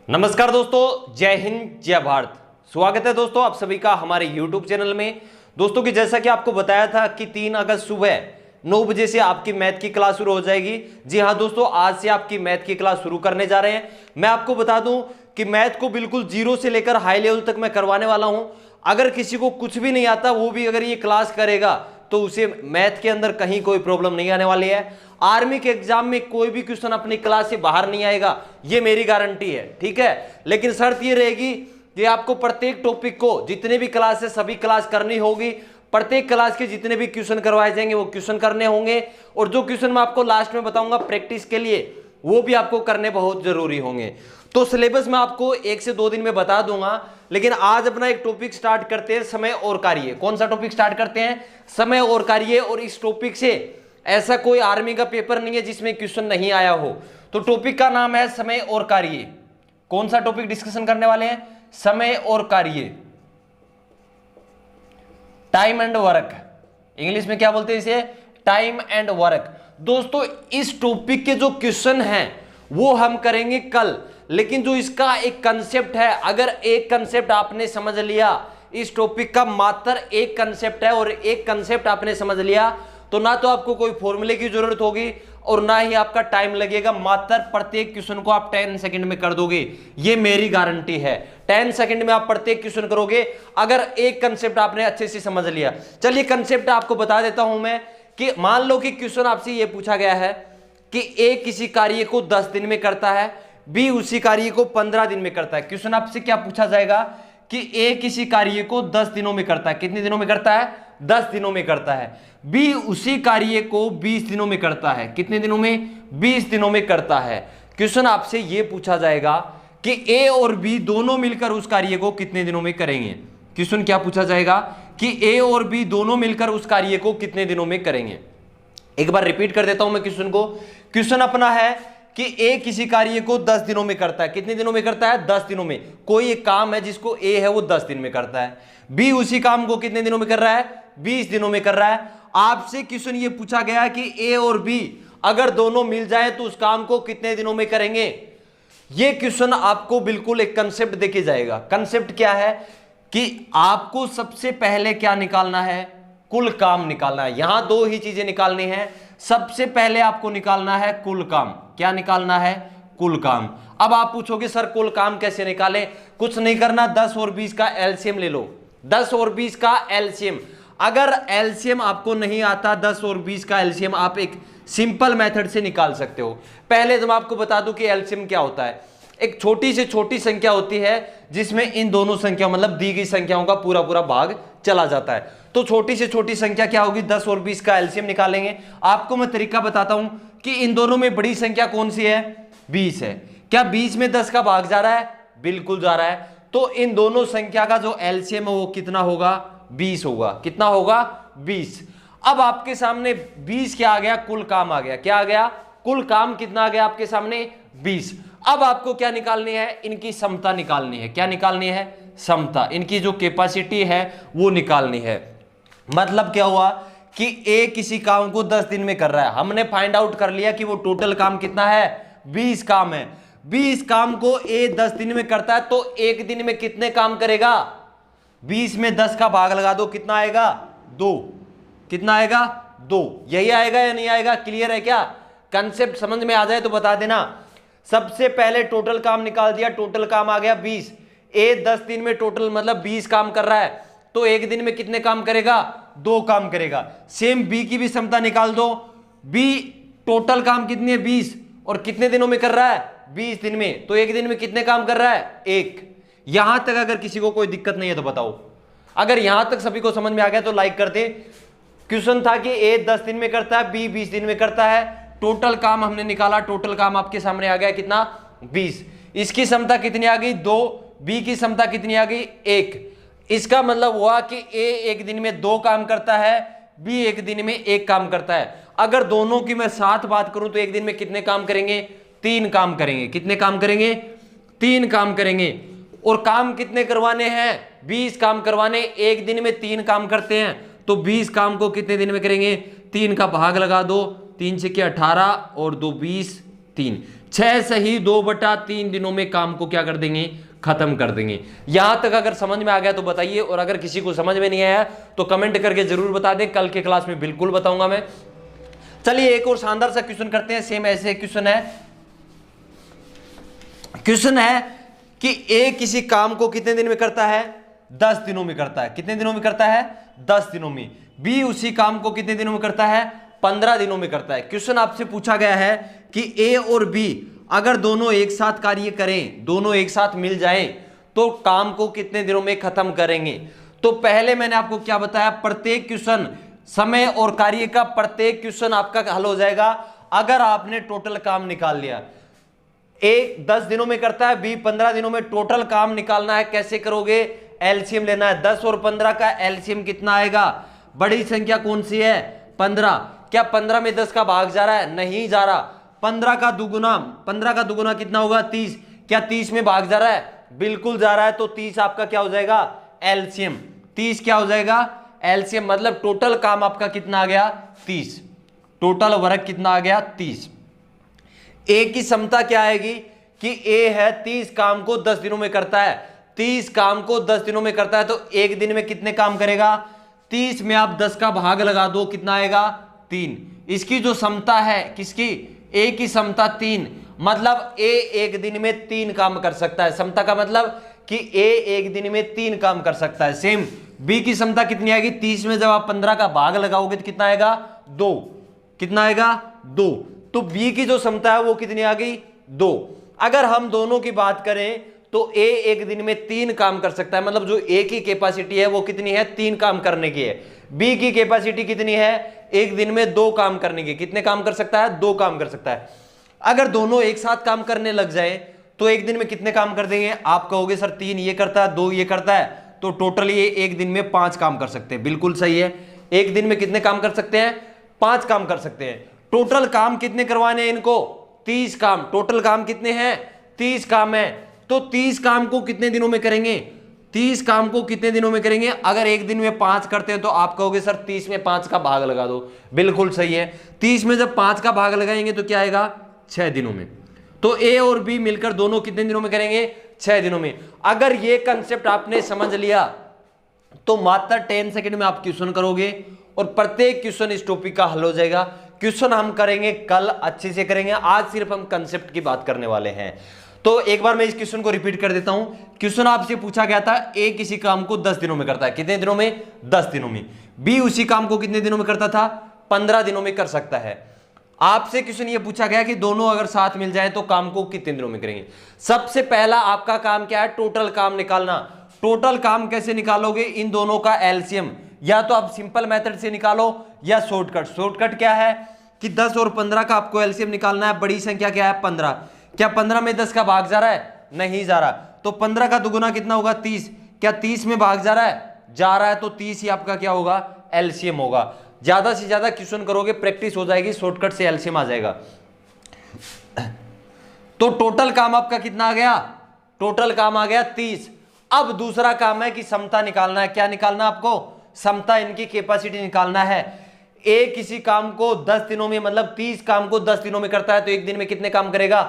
नमस्कार दोस्तों, जय हिंद जय भारत। स्वागत है दोस्तों आप सभी का हमारे YouTube चैनल में। दोस्तों की जैसा कि आपको बताया था कि 3 अगस्त सुबह 9 बजे से आपकी मैथ की क्लास शुरू हो जाएगी। जी हाँ दोस्तों, आज से आपकी मैथ की क्लास शुरू करने जा रहे हैं। मैं आपको बता दूं कि मैथ को बिल्कुल जीरो से लेकर हाई लेवल तक मैं करवाने वाला हूं। अगर किसी को कुछ भी नहीं आता वो भी अगर ये क्लास करेगा तो उसे मैथ के अंदर कहीं कोई प्रॉब्लम नहीं आने वाली है। आर्मी के एग्जाम में कोई भी क्वेश्चन अपनी क्लास से बाहर नहीं आएगा, ये मेरी गारंटी है, ठीक है। लेकिन शर्त ये रहेगी कि आपको प्रत्येक टॉपिक को जितने भी क्लास है सभी क्लास करनी होगी। प्रत्येक क्लास के जितने भी क्वेश्चन करवाए जाएंगे वो क्वेश्चन करने होंगे, और जो क्वेश्चन मैं आपको लास्ट में बताऊंगा प्रैक्टिस के लिए वो भी आपको करने बहुत जरूरी होंगे। तो सिलेबस मैं आपको 1 से 2 दिन में बता दूंगा, लेकिन आज अपना एक टॉपिक स्टार्ट करते हैं, समय और कार्य। कौन सा टॉपिक स्टार्ट करते हैं? समय और कार्य। और इस टॉपिक से ऐसा कोई आर्मी का पेपर नहीं है जिसमें क्वेश्चन नहीं आया हो। तो टॉपिक का नाम है समय और कार्य। कौन सा टॉपिक डिस्कशन करने वाले हैं? समय और कार्य, टाइम एंड वर्क। इंग्लिश में क्या बोलते हैं इसे? Time and work. दोस्तों इस टॉपिक के जो क्वेश्चन हैं वो हम करेंगे कल, लेकिन जो इसका एक कंसेप्ट है, अगर एक कंसेप्ट आपने समझ लिया, इस टॉपिक का मात्र एक कंसेप्ट है और एक कंसेप्ट आपने समझ लिया तो ना तो आपको कोई फॉर्मूले की जरूरत होगी और ना ही आपका टाइम लगेगा। मात्र प्रत्येक क्वेश्चन को आप 10 सेकंड में कर दोगे, ये मेरी गारंटी है। 10 सेकंड में आप प्रत्येक क्वेश्चन करोगे अगर एक कंसेप्ट आपने अच्छे से समझ लिया। चलिए कंसेप्ट आपको बता देता हूं मैं कि मान लो कि क्वेश्चन आपसे ये पूछा गया है कि ए किसी कार्य को 10 दिन में करता है, बी उसी कार्य को 15 दिन में करता है। क्वेश्चन आपसे क्या पूछा जाएगा कि ए किसी कार्य को 10 दिनों में करता है। कितने दिनों में करता है? 10 दिनों में करता है। बी उसी कार्य को 20 दिनों में करता है। कितने दिनों में? 20 दिनों में करता है। क्वेश्चन आपसे यह पूछा जाएगा कि ए और बी दोनों मिलकर उस कार्य को कितने दिनों में करेंगे। क्वेश्चन क्या पूछा जाएगा कि ए और बी दोनों मिलकर उस कार्य को कितने दिनों में करेंगे। एक बार रिपीट कर देता हूं मैं क्वेश्चन को। क्वेश्चन अपना है कि ए किसी कार्य को 10 दिनों में करता है। कितने दिनों में करता है? 10 दिनों में। कोई एक काम है जिसको ए है वो 10 दिन में करता है। बी उसी काम को कितने दिनों में कर रहा है? 20 दिनों में कर रहा है। आपसे क्वेश्चन ये पूछा गया कि ए और बी अगर दोनों मिल जाए तो उस काम को कितने दिनों में करेंगे। ये क्वेश्चन आपको बिल्कुल एक कंसेप्ट देके जाएगा। कंसेप्ट क्या है कि आपको सबसे पहले क्या निकालना है? कुल काम निकालना है। यहां 2 ही चीजें निकालनी है। सबसे पहले आपको निकालना है कुल काम। क्या निकालना है? कुल काम। अब आप पूछोगे सर कुल काम कैसे निकालें? कुछ नहीं करना, 10 और 20 का एलसीएम ले लो। 10 और 20 का एलसीएम। अगर एलसीएम आपको नहीं आता, 10 और 20 का एलसीएम आप एक सिंपल मेथड से निकाल सकते हो। पहले तो मैं आपको बता दूं कि एलसीएम क्या होता है। एक छोटी से छोटी संख्या होती है जिसमें इन दोनों संख्याओं मतलब दी गई संख्याओं का पूरा पूरा भाग चला जाता है। तो छोटी से छोटी संख्या क्या होगी? 10 और 20 का एलसीएम निकालेंगे। आपको मैं तरीका बताता हूं कि इन दोनों में बड़ी संख्या कौन सी है? 20 है। क्या 20 में 10 का भाग जा रहा है? बिल्कुल जा रहा है। तो इन दोनों संख्या का जो एलसीएम है वो कितना होगा? 20 होगा। कितना होगा? 20। अब आपके सामने 20 क्या आ गया? कुल काम आ गया। क्या आ गया? कुल काम कितना आ गया आपके सामने? 20। अब आपको क्या निकालनी है? इनकी समता निकालनी है। क्या निकालनी है? समता। इनकी जो कैपेसिटी है वो निकालनी है। मतलब क्या हुआ कि ए किसी काम को 10 दिन में कर रहा है। हमने फाइंड आउट कर लिया कि वो टोटल काम कितना है? 20 काम है। 20 काम को ए 10 दिन में करता है तो एक दिन में कितने काम करेगा? 20 में 10 का भाग लगा दो, कितना आएगा? 2। कितना आएगा? 2। यही आएगा या नहीं आएगा? क्लियर है क्या? कंसेप्ट समझ में आ जाए तो बता देना। सबसे पहले टोटल काम निकाल दिया। टोटल काम आ गया 20। ए 10 दिन में टोटल मतलब 20 काम कर रहा है तो एक दिन में कितने काम करेगा? 2 काम करेगा। सेम बी की भी क्षमता निकाल दो। बी टोटल काम कितनी है? 20 और कितने दिनों में कर रहा है? 20 दिन में। तो एक दिन में कितने काम कर रहा है? 1। यहां तक अगर किसी को कोई दिक्कत नहीं है तो बताओ। अगर यहां तक सभी को समझ में आ गया तो लाइक कर दे। क्वेश्चन था कि ए 10 दिन में करता है, बी 20 दिन में करता है। टोटल काम हमने निकाला। टोटल काम आपके सामने आ गया कितना? 20। इसकी क्षमता कितनी आ गई? 2। बी की क्षमता कितनी आ गई? 1। इसका मतलब हुआ कि ए एक दिन में 2 काम करता है, बी एक दिन में 1 काम करता है। अगर दोनों की मैं साथ बात करूं तो एक दिन में कितने काम करेंगे? 3 काम करेंगे। कितने काम करेंगे? 3 काम करेंगे। और काम कितने करवाने हैं? 20 काम करवाने। एक दिन में 3 काम करते हैं तो 20 काम को कितने दिन में करेंगे? 3 का भाग लगा दो। 3 से 18 और 2 20, 3 6 सही 2/3 दिनों में काम को क्या कर देंगे, खत्म कर देंगे। यहां तक अगर समझ में आ गया तो बताइए, और अगर किसी को समझ में नहीं आया तो कमेंट करके जरूर बता दें, कल के क्लास में बिल्कुल बताऊंगा मैं। चलिए एक और शानदार सा क्वेश्चन करते हैं। सेम ऐसे क्वेश्चन है कि ए किसी काम को कितने दिन में करता है, 10 दिनों में करता है। कितने दिनों में करता है, 10 दिनों में। बी उसी काम को कितने दिनों में करता है, 15 दिनों में करता है। क्वेश्चन आपसे पूछा गया है कि ए और बी अगर दोनों एक साथ कार्य करें, दोनों एक साथ मिल जाएं, तो काम को कितने दिनों में खत्म करेंगे। तो पहले मैंने आपको क्या बताया, प्रत्येक क्वेश्चन समय और कार्य का प्रत्येक क्वेश्चन आपका हल हो जाएगा अगर आपने टोटल काम निकाल लिया। ए 10 दिनों में करता है, बी 15 दिनों में। टोटल काम निकालना है, कैसे करोगे, एलसीएम लेना है। 10 और 15 का एलसीएम कितना आएगा, बड़ी संख्या कौन सी है, 15। क्या 15 में 10 का भाग जा रहा है, नहीं जा रहा। 15 का दुगुना कितना होगा, 30। क्या 30 में भाग जा रहा है, बिल्कुल जा रहा है। तो 30 आपका क्या हो जाएगा, एलसीएम। 30 क्या हो जाएगा, एलसीएम। मतलब टोटल काम आपका कितना आ गया, 30। टोटल वर्क कितना आ गया, 30। ए की क्षमता क्या आएगी कि ए है 30 काम को 10 दिनों में करता है। 30 काम को 10 दिनों में करता है, तो एक दिन में कितने काम करेगा, 30 में आप 10 का भाग लगा दो, कितना आएगा, 3। इसकी जो क्षमता है, किसकी, ए की क्षमता 3। मतलब ए एक दिन में 3 काम कर सकता है। क्षमता का मतलब कि ए एक दिन में 3 काम कर सकता है। सेम बी की क्षमता कितनी आएगी, 30 में जब आप 15 का भाग लगाओगे तो कितना आएगा, 2। कितना आएगा, 2। तो बी की जो क्षमता है वो कितनी आ गई, 2। अगर हम दोनों की बात करें तो ए एक दिन में 3 काम कर सकता है। मतलब जो ए की कैपेसिटी है वो कितनी है, 3 काम करने की है। बी की कैपेसिटी कितनी है, एक दिन में 2 काम करने की। कितने काम कर सकता है, 2 काम कर सकता है। अगर दोनों एक साथ काम करने लग जाए तो एक दिन में कितने काम कर देंगे, आप कहोगे सर 3 ये करता है, 2 ये करता है, तो टोटल ये एक दिन में 5 काम कर सकते हैं। बिल्कुल सही है, एक दिन में कितने काम कर सकते हैं, 5 काम कर सकते हैं। टोटल काम कितने करवाने हैं इनको, 30 काम। टोटल काम कितने हैं, 30 काम है। तो 30 काम को कितने दिनों में करेंगे, 30 काम को कितने दिनों में करेंगे। अगर एक दिन में 5 करते हैं तो आप कहोगे सर 30 में 5 का भाग लगा दो। बिल्कुल सही है, 30 में जब 5 का भाग लगाएंगे तो क्या आएगा, 6 दिनों में। तो ए और बी मिलकर दोनों कितने दिनों में करेंगे, 6 दिनों में। अगर ये कंसेप्ट आपने समझ लिया तो मात्र 10 सेकंड में आप क्वेश्चन करोगे और प्रत्येक क्वेश्चन इस टॉपिक का हल हो जाएगा। क्वेश्चन हम करेंगे कल, अच्छे से करेंगे। आज सिर्फ हम कंसेप्ट की बात करने वाले हैं। तो एक बार मैं इस क्वेश्चन को रिपीट कर देता हूं। क्वेश्चन आपसे पूछा गया था, ए किसी काम को 10 दिनों में करता है। कितने दिनों में, 10 दिनों में। बी उसी काम को कितने दिनों में करता था, 15 दिनों में कर सकता है। आपसे क्वेश्चन ये पूछा गया कि दोनों अगर साथ मिल जाए तो काम को कितने दिनों में करेंगे। सबसे पहला आपका काम क्या है, टोटल काम निकालना। टोटल काम कैसे निकालोगे, इन दोनों का एलसीएम। या तो आप सिंपल मेथड से निकालो या शॉर्टकट। शॉर्टकट क्या है कि 10 और 15 का आपको एलसीएम निकालना है। बड़ी संख्या क्या है, 15। क्या 15 में 10 का भाग जा रहा है, नहीं जा रहा। तो 15 का दुगुना कितना होगा, 30। क्या 30 में भाग जा रहा है, जा रहा है। तो 30 ही आपका क्या होगा, एलसीएम होगा। ज्यादा से ज्यादा क्वेश्चन करोगे, प्रैक्टिस हो जाएगी, शॉर्टकट से एलसीएम आ जाएगा। तो टोटल काम आपका कितना आ गया, टोटल काम आ गया 30। अब दूसरा काम है कि क्षमता निकालना है। क्या निकालना आपको, क्षमता, इनकी कैपेसिटी निकालना है। ए किसी काम को 10 दिनों में, मतलब 30 काम को 10 दिनों में करता है, तो एक दिन में कितने काम करेगा,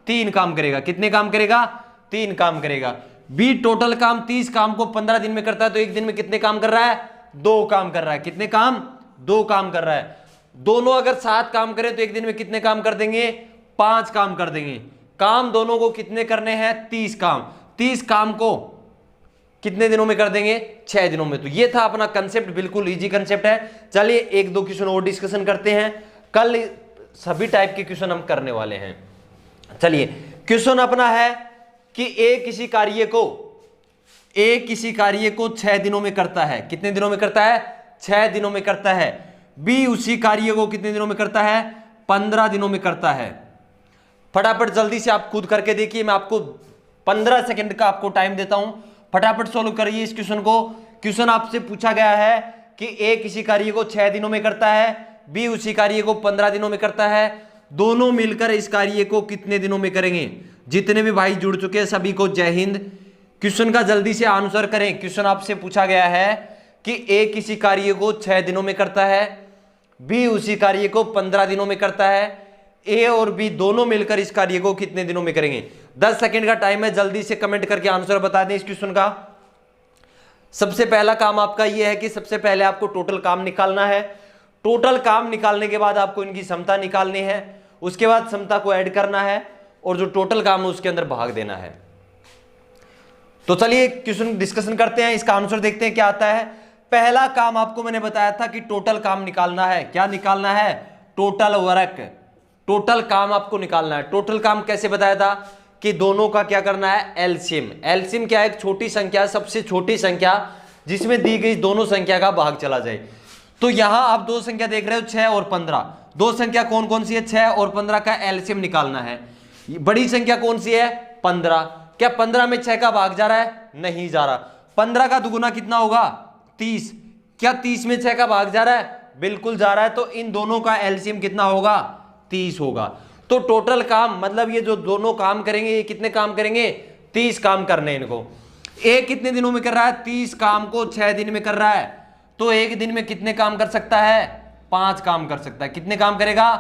3 काम करेगा। कितने काम करेगा, 3 काम करेगा। बी टोटल काम 30 काम को 15 दिन में करता है, तो एक दिन में कितने काम कर रहा है, 2 काम कर रहा है। कितने काम, 2 काम कर रहा है। दोनों अगर 7 काम करें तो एक दिन में कितने काम कर देंगे, 5 काम कर देंगे। काम दोनों को कितने करने हैं, 30 काम। 30 काम को कितने दिनों में कर देंगे, 6 दिनों में। तो ये था अपना कंसेप्ट, बिल्कुल इजी कंसेप्ट है। चलिए 1-2 क्वेश्चन और डिस्कशन करते हैं। कल सभी टाइप के क्वेश्चन हम करने वाले हैं। चलिए क्वेश्चन अपना है कि ए किसी कार्य को 6 दिनों में करता है। कितने दिनों में करता है, 6 दिनों में करता है। बी उसी कार्य को कितने दिनों में करता है, 15 दिनों में करता है। फटाफट जल्दी से आप खुद करके देखिए, मैं आपको 15 सेकंड का आपको टाइम देता हूं, फटाफट सोल्व करिए इस क्वेश्चन को। क्वेश्चन आपसे पूछा गया है कि ए किसी कार्य को 6 दिनों में करता है, बी उसी कार्य को 15 दिनों में करता है। दोनों मिलकर इस कार्य को कितने दिनों में करेंगे। जितने भी भाई जुड़ चुके हैं सभी को जय हिंद। क्वेश्चन का जल्दी से आंसर करें। क्वेश्चन आपसे पूछा गया है कि ए किसी कार्य को 6 दिनों में करता है, बी उसी कार्य को 15 दिनों में करता है। ए और बी दोनों मिलकर इस कार्य को कितने दिनों में करेंगे? 10 सेकंड का टाइम है, जल्दी से कमेंट करके आंसर बता दें इस क्वेश्चन का। सबसे पहला काम आपका यह है कि सबसे पहले आपको टोटल काम निकालना है। टोटल काम निकालने के बाद आपको इनकी समता निकालनी है, उसके बाद समता को ऐड करना है और जो टोटल काम है उसके अंदर भाग देना है। तो चलिए क्वेश्चन डिस्कशन करते हैं, इसका आंसर देखते हैं क्या आता है। पहला काम आपको मैंने बताया था कि टोटल काम निकालना है। क्या निकालना है? Total work. टोटल काम आपको निकालना है। टोटल काम कैसे बताया था कि दोनों का क्या करना है? एलसीएम। एलसीएम क्या है? एक छोटी संख्या, सबसे छोटी संख्या जिसमें दी गई दोनों संख्या का भाग चला जाए। तो यहां आप दो संख्या देख रहे हो 6 और 15। दो संख्या कौन कौन सी है? 6 और 15 का एलसीएम निकालना है। बड़ी संख्या कौन सी है? 15। क्या 15 में 6 का भाग जा रहा है? नहीं जा रहा। 15 का दुगुना कितना होगा? 30। क्या 30 में 6 का भाग जा रहा है? बिल्कुल जा रहा है। तो इन दोनों का एलसीएम कितना होगा? 30 होगा। तो टोटल काम मतलब ये जो दोनों काम करेंगे, ये कितने काम करेंगे? 30 काम करने इनको। एक कितने दिनों में कर रहा है? 30 काम को 6 दिन में कर रहा है। तो एक दिन में कितने काम कर सकता है? 5 काम कर सकता है। कितने काम करेगा?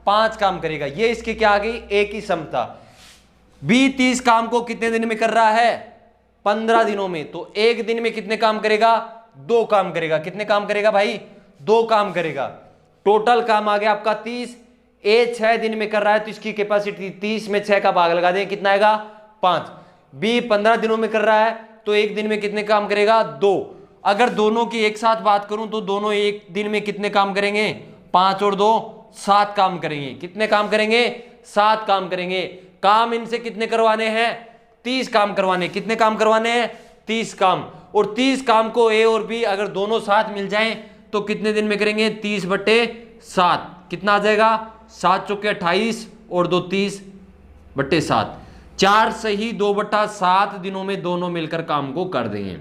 5 काम करेगा। ये इसके क्या आ गई? एक ही समता। बी 30 काम को कितने दिन में कर रहा है? 15 दिनों में। तो एक दिन में कितने काम करेगा? 2 काम करेगा। कितने काम करेगा भाई? 2 काम करेगा। टोटल काम आ गया आपका 30। ए 6 दिन में कर रहा है तो इसकी कैपेसिटी 30 में 6 का भाग लगा दें, कितना आएगा? 5। बी 15 दिनों में कर रहा है तो एक दिन में कितने काम करेगा? 2। अगर दोनों की एक साथ बात करूं तो दोनों एक दिन में कितने काम करेंगे? 5 और 2 7 काम करेंगे। कितने काम करेंगे? 7 काम करेंगे। काम इनसे कितने करवाने हैं? 30 काम करवाने। कितने काम करवाने हैं? 30 काम। और 30 काम को ए और बी अगर दोनों साथ मिल जाएं तो कितने दिन में करेंगे? 30/7। कितना आ जाएगा? 7 चौके 28 और 2 30/7। 4 सही 2/7 दिनों में दोनों मिलकर काम को कर देंगे।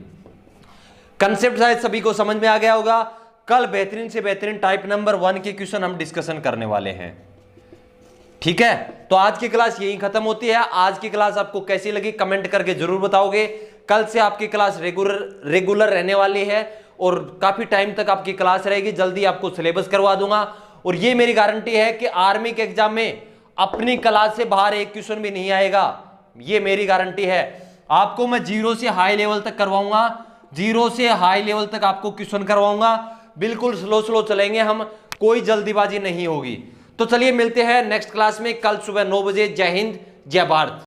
कंसेप्ट शायद सभी को समझ में आ गया होगा। कल बेहतरीन से बेहतरीन टाइप नंबर 1 के क्वेश्चन हम डिस्कशन करने वाले हैं। ठीक है, तो आज की क्लास यही खत्म होती है। आज की क्लास आपको कैसी लगी कमेंट करके जरूर बताओगे। कल से आपकी क्लास रेगुलर रहने वाली है और काफी टाइम तक आपकी क्लास रहेगी। जल्दी आपको सिलेबस करवा दूंगा और ये मेरी गारंटी है कि आर्मी के एग्जाम में अपनी क्लास से बाहर एक क्वेश्चन भी नहीं आएगा। ये मेरी गारंटी है। आपको मैं 0 से हाई लेवल तक करवाऊंगा। 0 से हाई लेवल तक आपको क्वेश्चन करवाऊंगा। बिल्कुल स्लो चलेंगे हम, कोई जल्दीबाजी नहीं होगी। तो चलिए मिलते हैं नेक्स्ट क्लास में कल सुबह 9 बजे। जय हिंद, जय भारत।